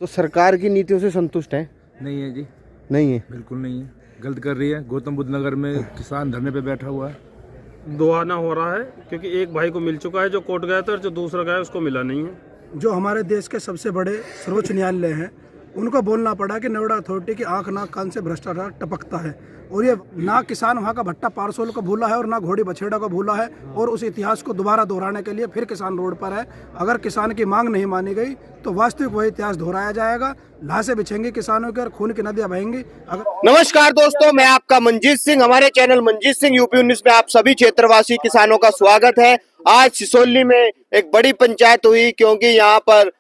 तो सरकार की नीतियों से संतुष्ट है? नहीं है जी, नहीं है। बिल्कुल नहीं है। गलत कर रही है। गौतम बुद्ध नगर में किसान धरने पे बैठा हुआ है। दोहाना हो रहा है क्योंकि एक भाई को मिल चुका है जो कोर्ट गया था और जो दूसरा गया उसको मिला नहीं है। जो हमारे देश के सबसे बड़े सर्वोच्च न्यायालय हैं, उनको बोलना पड़ा कि नोएडा अथॉरिटी की आंख नाक कान से भ्रष्टाचार टपकता है। और ये ना किसान वहाँ का भट्टा पारसोल को भूला है और ना घोड़ी बछेड़ा को भूला है, और उस इतिहास को दोबारा दोहराने के लिए फिर किसान रोड पर है। अगर किसान की मांग नहीं मानी गई तो वास्तविक वही इतिहास दोहराया जाएगा। लाशें बिछेंगी किसानों के और खून की नदियां बहेंगी। नमस्कार दोस्तों, मैं आपका मंजीत सिंह। हमारे चैनल मंजीत सिंह यूपी 19 में आप सभी क्षेत्रवासी किसानों का स्वागत है। आज सिसोली में एक बड़ी पंचायत हुई क्योंकि यहाँ पर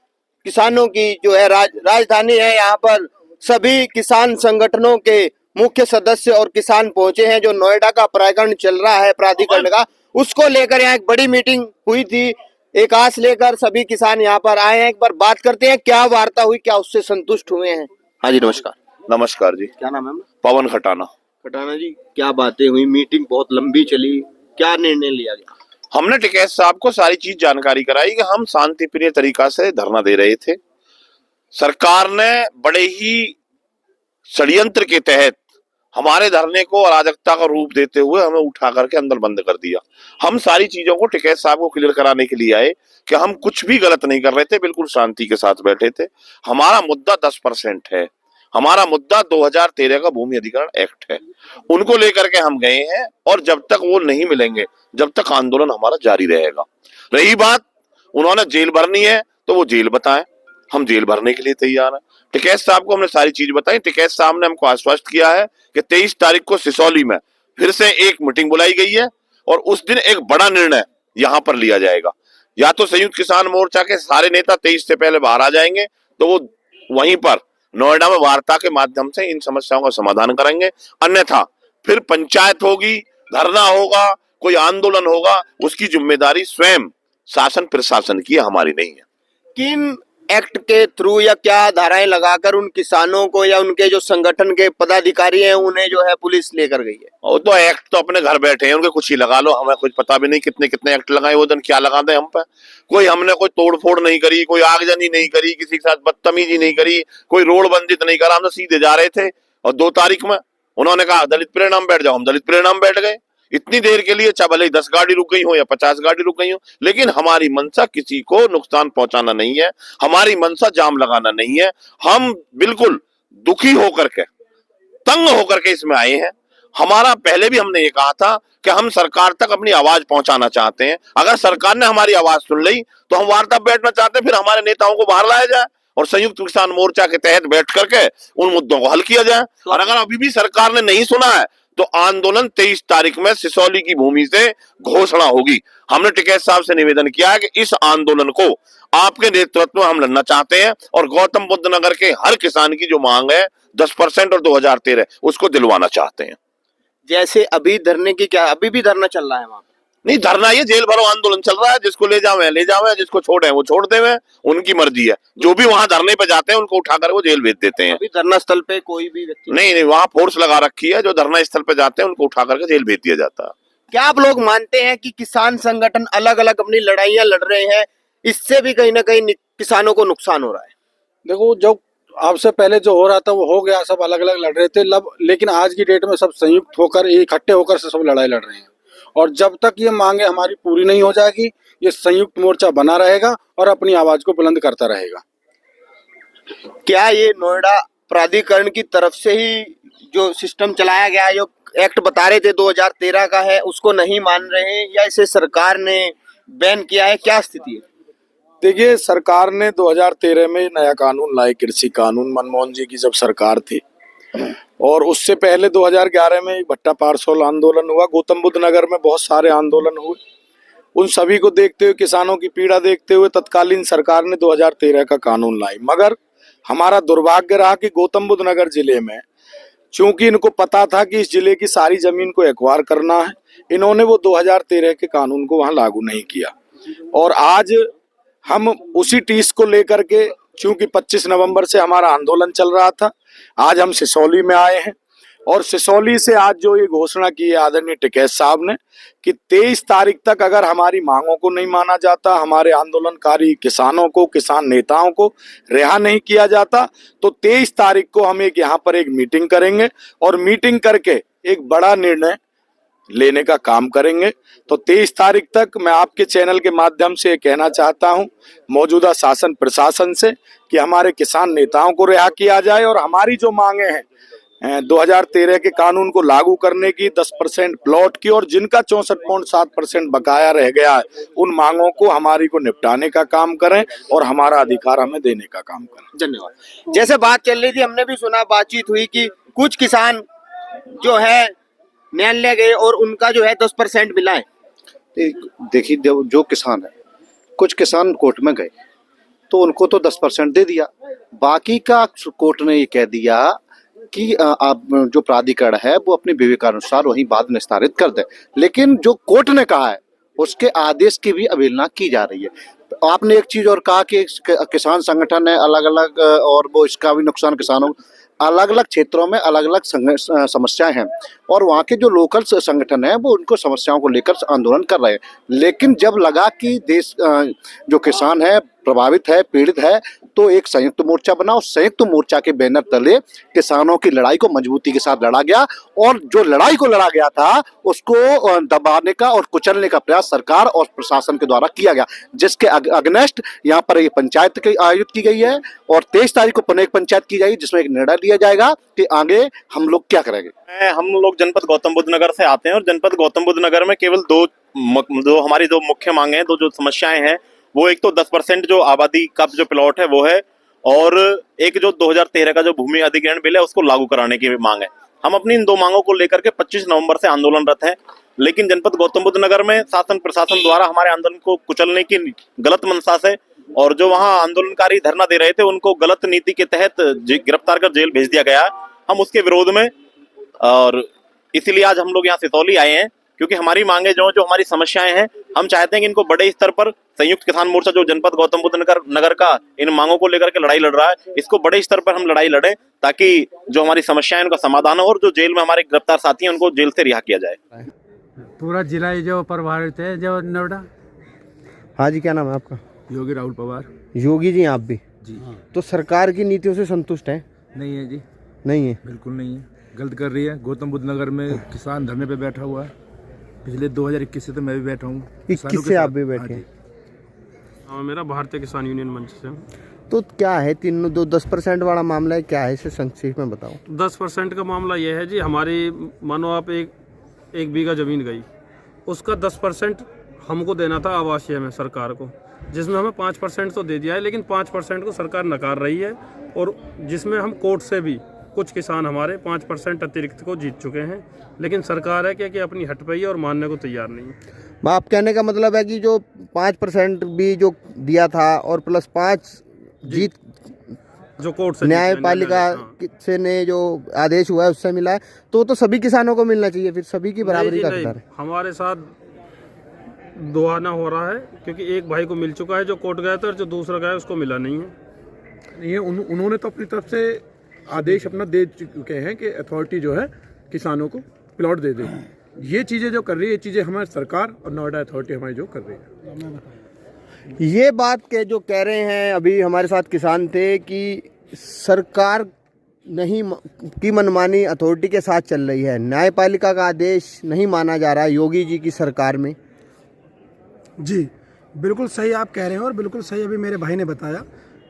किसानों की जो है राजधानी है। यहाँ पर सभी किसान संगठनों के मुख्य सदस्य और किसान पहुंचे हैं। जो नोएडा का प्राधिकरण चल रहा है, प्राधिकरण का, उसको लेकर यहाँ एक बड़ी मीटिंग हुई थी। एक आस लेकर सभी किसान यहाँ पर आए हैं। एक बार बात करते हैं, क्या वार्ता हुई, क्या उससे संतुष्ट हुए हैं। हाँ जी, नमस्कार। नमस्कार जी। क्या नाम है? पवन खटाना। खटाना जी, क्या बातें हुई? मीटिंग बहुत लंबी चली, क्या निर्णय लिया गया? हमने टिकैत साहब को सारी चीज जानकारी कराई कि हम शांतिप्रिय तरीका से धरना दे रहे थे। सरकार ने बड़े ही षड्यंत्र के तहत हमारे धरने को अराजकता का रूप देते हुए हमें उठा करके अंदर बंद कर दिया। हम सारी चीजों को टिकैत साहब को क्लियर कराने के लिए आए कि हम कुछ भी गलत नहीं कर रहे थे, बिल्कुल शांति के साथ बैठे थे। हमारा मुद्दा 10% है। हमारा मुद्दा 2013 का भूमि अधिग्रहण एक्ट है। उनको लेकर के हम गए हैं और जब तक वो नहीं मिलेंगे, जब तक आंदोलन हमारा जारी रहेगा। रही बात उन्होंने जेल भरनी है तो वो जेल बताएं, हम जेल भरने के लिए तैयार हैं। टिकैत साहब को हमने सारी चीज बताई। टिकैत साहब ने हमको आश्वस्त किया है कि 23 तारीख को सिसौली में फिर से एक मीटिंग बुलाई गई है और उस दिन एक बड़ा निर्णय यहाँ पर लिया जाएगा। या तो संयुक्त किसान मोर्चा के सारे नेता 23 से पहले बाहर आ जाएंगे तो वो वहीं पर नोएडा में वार्ता के माध्यम से इन समस्याओं का समाधान करेंगे, अन्यथा फिर पंचायत होगी, धरना होगा, कोई आंदोलन होगा, उसकी जिम्मेदारी स्वयं शासन प्रशासन की है, हमारी नहीं है। किन एक्ट के थ्रू या क्या धाराएं लगाकर उन किसानों को या उनके जो संगठन के पदाधिकारी हैं उन्हें जो है पुलिस लेकर गई है? वो तो एक्ट तो अपने घर बैठे हैं, उनके कुछ ही लगा लो, हमें कुछ पता भी नहीं कितने कितने एक्ट लगाए वो दिन, क्या लगा दे हम पे। कोई हमने कोई तोड़फोड़ नहीं करी, कोई आगजनी नहीं करी, किसी के साथ बदतमीजी नहीं करी, कोई रोड बंदित नहीं करा। हम तो सीधे जा रहे थे और 2 तारीख में उन्होंने कहा दलित परिणाम बैठ जाओ, हम दलित परिणाम बैठ गए। इतनी देर के लिए, चाहे भले 10 गाड़ी रुक गई हो या 50 गाड़ी रुक गई हो, लेकिन हमारी मंशा किसी को नुकसान पहुंचाना नहीं है, हमारी मंशा जाम लगाना नहीं है। हम बिल्कुल दुखी होकर के, तंग होकर के इसमें आए हैं। हमारा पहले भी हमने ये कहा था कि हम सरकार तक अपनी आवाज पहुंचाना चाहते हैं। अगर सरकार ने हमारी आवाज सुन ली तो हम वार्ता बैठना चाहते हैं, फिर हमारे नेताओं को बाहर लाया जाए और संयुक्त किसान मोर्चा के तहत बैठ करके उन मुद्दों को हल किया जाए। और अगर अभी भी सरकार ने नहीं सुना है तो आंदोलन 23 तारीख में सिसौली की भूमि से घोषणा होगी। हमने टिकैत साहब से निवेदन किया है कि इस आंदोलन को आपके नेतृत्व में हम लड़ना चाहते हैं और गौतम बुद्ध नगर के हर किसान की जो मांग है 10% और 2013 उसको दिलवाना चाहते हैं। जैसे अभी धरने की क्या, अभी भी धरना चल रहा है वहां पे? नहीं, धरना ये जेल भरो आंदोलन चल रहा है। जिसको ले जावे ले जावे, जिसको छोड़े वो छोड़ देवे, उनकी मर्जी है। जो भी वहां धरने पे जाते हैं उनको उठाकर वो जेल भेज देते हैं। अभी धरना स्थल पे कोई भी व्यक्ति नहीं, वहां फोर्स लगा रखी है। जो धरना स्थल पे जाते हैं उनको उठा करके जेल भेज दिया जाता है। क्या आप लोग मानते हैं कि किसान संगठन अलग अलग अपनी लड़ाइयां लड़ रहे हैं, इससे भी कहीं ना कहीं किसानों को नुकसान हो रहा है? देखो, जो आपसे पहले जो हो रहा था वो हो गया, सब अलग अलग लड़ रहे थे लेकिन आज की डेट में सब संयुक्त होकर, इकट्ठे होकर से सब लड़ाई लड़ रहे हैं। और जब तक ये मांगे हमारी पूरी नहीं हो जाएगी, ये संयुक्त मोर्चा बना रहेगा और अपनी आवाज को बुलंद करता रहेगा। क्या ये नोएडा प्राधिकरण की तरफ से ही जो सिस्टम चलाया गया है, जो एक्ट बता रहे थे 2013 का है, उसको नहीं मान रहे हैं या इसे सरकार ने बैन किया है? क्या स्थिति है? देखिए, सरकार ने 2013 में नया कानून लाए, कृषि कानून, मनमोहन जी की जब सरकार थी। और उससे पहले 2011 में भट्टा पारसोल आंदोलन हुआ। गौतम बुद्ध नगर में बहुत सारे आंदोलन हुए। उन सभी को देखते हुए, किसानों की पीड़ा देखते हुए तत्कालीन सरकार ने 2013 का कानून लाई। मगर हमारा दुर्भाग्य रहा कि गौतम बुद्ध नगर जिले में, चूंकि इनको पता था कि इस जिले की सारी जमीन को एक्वायर करना है, इन्होंने वो 2013 के कानून को वहां लागू नहीं किया। और आज हम उसी टीस को लेकर के, चूंकि 25 नवंबर से हमारा आंदोलन चल रहा था, आज हम सिसौली में आए हैं और सिसौली से आज जो ये घोषणा की है आदरणीय टिकैत साहब ने कि 23 तारीख तक अगर हमारी मांगों को नहीं माना जाता, हमारे आंदोलनकारी किसानों को, किसान नेताओं को रिहा नहीं किया जाता, तो 23 तारीख को हम यहाँ पर एक मीटिंग करेंगे और मीटिंग करके एक बड़ा निर्णय लेने का काम करेंगे। तो 23 तारीख तक मैं आपके चैनल के माध्यम से कहना चाहता हूं मौजूदा शासन प्रशासन से कि हमारे किसान नेताओं को रिहा किया जाए और हमारी जो मांगे हैं 2013 के कानून को लागू करने की, 10% प्लॉट की और जिनका 64.7% बकाया रह गया है, उन मांगों को हमारी को निपटाने का काम करें और हमारा अधिकार हमें देने का काम करें। धन्यवाद। जैसे बात चल रही थी, हमने भी सुना, बातचीत हुई कि कुछ किसान जो है न्यायालय गए और उनका जो है 10% मिला है। देखिए, जो किसान है, कुछ किसान कोर्ट में गए तो उनको तो 10% दे दिया, बाकी का कोर्ट ने ये कह दिया कि आप जो प्राधिकरण है वो अपनी विवेकानुसार वही बात निस्तारित कर दे। लेकिन जो कोर्ट ने कहा है उसके आदेश की भी अवहेलना की जा रही है। आपने एक चीज और कहा कि किसान संगठन है अलग अलग और वो इसका भी नुकसान किसानों, अलग अलग क्षेत्रों में अलग अलग समस्याएं हैं और वहाँ के जो लोकल संगठन है वो उनको समस्याओं को लेकर आंदोलन कर रहे हैं। लेकिन जब लगा कि देश जो किसान है प्रभावित है, पीड़ित है, तो एक संयुक्त मोर्चा बना और संयुक्त मोर्चा के बैनर तले किसानों की लड़ाई को मजबूती के साथ लड़ा गया और जो लड़ाई को लड़ा गया था उसको दबाने का और कुचलने का प्रयास सरकार और प्रशासन के द्वारा किया गया, जिसके अगेंस्ट यहाँ पर ये पंचायत की आयोजित की गई है और 23 तारीख को पुनः एक पंचायत की जाएगी जिसमें एक निर्णय लिया जाएगा कि आगे हम लोग क्या करेंगे। हम लोग जनपद गौतम बुद्ध नगर से आते हैं और जनपद गौतम बुद्ध नगर में केवल दो हमारी दो मुख्य मांगे हैं, दो जो समस्याएं हैं, वो एक तो 10% जो आबादी का जो प्लॉट है वो है और एक जो 2013 का जो भूमि अधिग्रहण बिल है उसको लागू कराने की मांग है। हम अपनी इन दो मांगों को लेकर के 25 नवंबर से आंदोलनरत हैं, लेकिन जनपद गौतम बुद्ध नगर में शासन प्रशासन द्वारा हमारे आंदोलन को कुचलने की गलत मंशा से और जो वहां आंदोलनकारी धरना दे रहे थे उनको गलत नीति के तहत गिरफ्तार कर जेल भेज दिया गया। हम उसके विरोध में और इसीलिए आज हम लोग यहाँ सिसौली आए हैं क्योंकि हमारी मांगे जो हमारी समस्याएं हैं, हम चाहते हैं कि इनको बड़े स्तर पर संयुक्त किसान मोर्चा जो जनपद गौतम बुद्ध नगर का इन मांगों को लेकर के लड़ाई लड़ रहा है, इसको बड़े स्तर पर हम लड़ाई लड़ें ताकि जो हमारी समस्याएं उनका समाधान हो और जो जेल में हमारे गिरफ्तार साथी हैं उनको जेल से रिहा किया जाए। पूरा जिला जो प्रभावित है जो नोएडा। हाँ जी, क्या नाम है आपका? योगी राहुल पवार। योगी जी, आप भी जी? तो सरकार की नीतियों से संतुष्ट है? नहीं है जी, नहीं है, बिल्कुल नहीं है, गलत कर रही है। गौतम बुद्ध नगर में किसान धरने पे बैठा हुआ है, पिछले 2021 से तो मैं भी बैठा हूँ। 21 से आप भी बैठे? हाँ, मेरा भारतीय किसान यूनियन मंच से। तो क्या है तीनों 10% वाला मामला है, क्या है, इसे संक्षेप में बताओ। 10% का मामला यह है जी, हमारी मानो आप एक बीघा जमीन गई, उसका 10% हमको देना था आवासीय में सरकार को, जिसमें हमें 5% तो दे दिया है, लेकिन 5% को सरकार नकार रही है और जिसमें हम कोर्ट से भी कुछ किसान हमारे 5% अतिरिक्त को जीत चुके हैं, लेकिन सरकार है कि अपनी हट पई है और मानने को तैयार नहीं है। आप कहने का मतलब है कि जो 5% भी जो दिया था और प्लस 5 जीत जो कोर्ट से न्यायपालिका से ने जो आदेश हुआ है उससे मिला है, तो सभी किसानों को मिलना चाहिए, फिर सभी की बराबरी का अधिकार है। हमारे साथ दोहाना हो रहा है क्योंकि एक भाई को मिल चुका है जो कोर्ट गया था और जो दूसरा गया उसको मिला नहीं है। ये उन्होंने तो अपनी तरफ से आदेश अपना दे चुके हैं कि अथॉरिटी जो है किसानों को प्लॉट दे दे। ये चीज़ें जो कर रही है, ये चीज़ें हमारी सरकार और नोएडा अथॉरिटी हमारी जो कर रही है। ये बात के जो कह रहे हैं अभी हमारे साथ किसान थे कि सरकार नहीं की मनमानी अथॉरिटी के साथ चल रही है, न्यायपालिका का आदेश नहीं माना जा रहा है योगी जी की सरकार में। जी बिल्कुल सही आप कह रहे हैं और बिल्कुल सही अभी मेरे भाई ने बताया।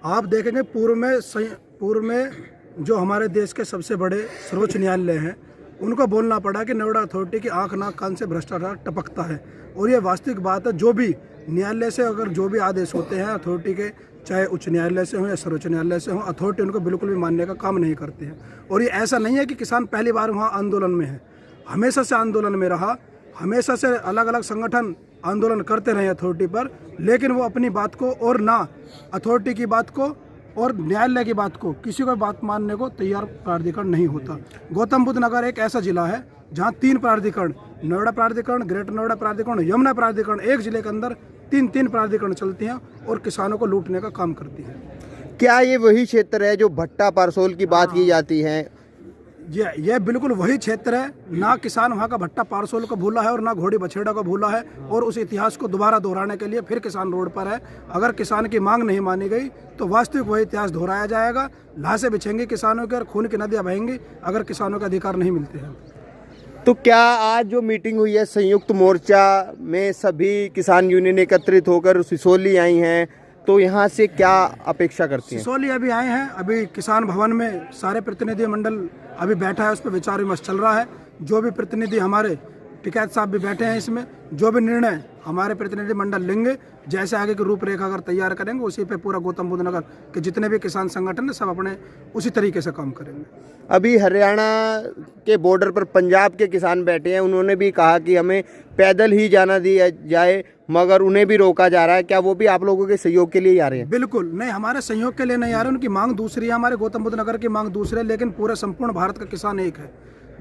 आप देखेंगे पूर्व में जो हमारे देश के सबसे बड़े सर्वोच्च न्यायालय हैं उनको बोलना पड़ा कि नोएडा अथॉरिटी की आंख नाक कान से भ्रष्टाचार टपकता है और ये वास्तविक बात है। जो भी न्यायालय से अगर जो भी आदेश होते हैं अथॉरिटी के, चाहे उच्च न्यायालय से हो या सर्वोच्च न्यायालय से हो, अथॉरिटी उनको बिल्कुल भी मानने का काम नहीं करती है। और ये ऐसा नहीं है कि किसान पहली बार वहाँ आंदोलन में है, हमेशा से आंदोलन में रहा, हमेशा से अलग अलग संगठन आंदोलन करते रहे अथॉरिटी पर, लेकिन वो अपनी बात को और ना अथॉरिटी की बात को और न्यायालय की बात को, किसी को बात मानने को तैयार प्राधिकरण नहीं होता। गौतम बुद्ध नगर एक ऐसा जिला है जहाँ 3 प्राधिकरण, नोएडा प्राधिकरण, ग्रेटर नोएडा प्राधिकरण, यमुना प्राधिकरण, एक जिले के अंदर 3 प्राधिकरण चलती हैं और किसानों को लूटने का काम करती हैं। क्या ये वही क्षेत्र है जो भट्टा पारसोल की बात की जाती है? ये बिल्कुल वही क्षेत्र है, ना किसान वहाँ का भट्टा पारसोल को भूला है और ना घोड़ी बछेड़ा को भूला है, और उस इतिहास को दोबारा दोहराने के लिए फिर किसान रोड पर है। अगर किसान की मांग नहीं मानी गई तो वास्तविक वही इतिहास दोहराया जाएगा, लाशें बिछेंगी किसानों की और खून की नदियाँ बहेंगी अगर किसानों के अधिकार नहीं मिलते हैं। तो क्या आज जो मीटिंग हुई है संयुक्त मोर्चा में सभी किसान यूनियन एकत्रित होकर सिसोली आई हैं, तो यहाँ से क्या अपेक्षा करती हैं? सिसोली अभी आए हैं, अभी किसान भवन में सारे प्रतिनिधि मंडल अभी बैठा है, उस पर विचार विमर्श चल रहा है। जो भी प्रतिनिधि हमारे टिकैत साहब भी बैठे हैं, इसमें जो भी निर्णय हमारे प्रतिनिधि मंडल लेंगे, जैसे आगे की रूपरेखा अगर तैयार करेंगे, उसी पे पूरा गौतम बुद्ध नगर के जितने भी किसान संगठन है सब अपने उसी तरीके से काम करेंगे। अभी हरियाणा के बॉर्डर पर पंजाब के किसान बैठे हैं, उन्होंने भी कहा कि हमें पैदल ही जाना दिया जाए, मगर उन्हें भी रोका जा रहा है। क्या वो भी आप लोगों के सहयोग के लिए आ रहे हैं? बिल्कुल नहीं, हमारे सहयोग के लिए नहीं आ रहे, उनकी मांग दूसरी है, हमारे गौतम बुद्ध नगर की मांग दूसरी है, लेकिन पूरे संपूर्ण भारत का किसान एक है।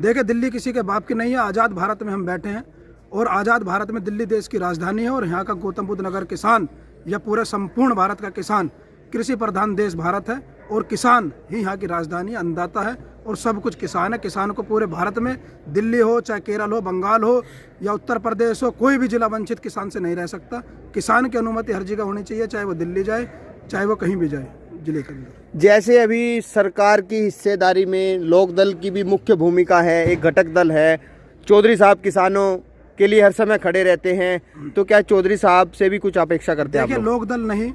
देखिए, दिल्ली किसी के बाप की नहीं है, आज़ाद भारत में हम बैठे हैं और आज़ाद भारत में दिल्ली देश की राजधानी है, और यहाँ का गौतम बुद्ध नगर किसान या पूरे संपूर्ण भारत का किसान, कृषि प्रधान देश भारत है और किसान ही यहाँ की राजधानी अन्नदाता है और सब कुछ किसान है। किसान को पूरे भारत में, दिल्ली हो चाहे केरल हो, बंगाल हो या उत्तर प्रदेश हो, कोई भी जिला वंचित किसान से नहीं रह सकता। किसान की अनुमति हर जगह होनी चाहिए, चाहे वो दिल्ली जाए चाहे वो कहीं भी जाए जिले के अंदर। जैसे अभी सरकार की हिस्सेदारी में लोक दल की भी मुख्य भूमिका है, एक घटक दल है, चौधरी साहब किसानों के लिए हर समय खड़े रहते हैं, तो क्या चौधरी साहब से भी कुछ अपेक्षा करते हैं? देखिए, लोक दल नहीं,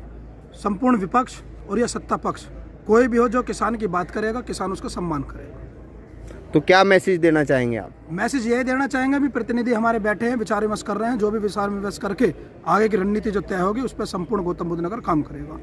संपूर्ण विपक्ष और यह सत्ता पक्ष कोई भी हो जो किसान की बात करेगा, किसान उसका सम्मान करेगा। तो क्या मैसेज देना चाहेंगे आप? मैसेज यही देना चाहेंगे, भी प्रतिनिधि हमारे बैठे हैं, विचार विमर्श कर रहे हैं, जो भी विचार विमर्श करके आगे की रणनीति जो तय होगी उस पर संपूर्ण गौतम बुद्ध नगर काम करेगा।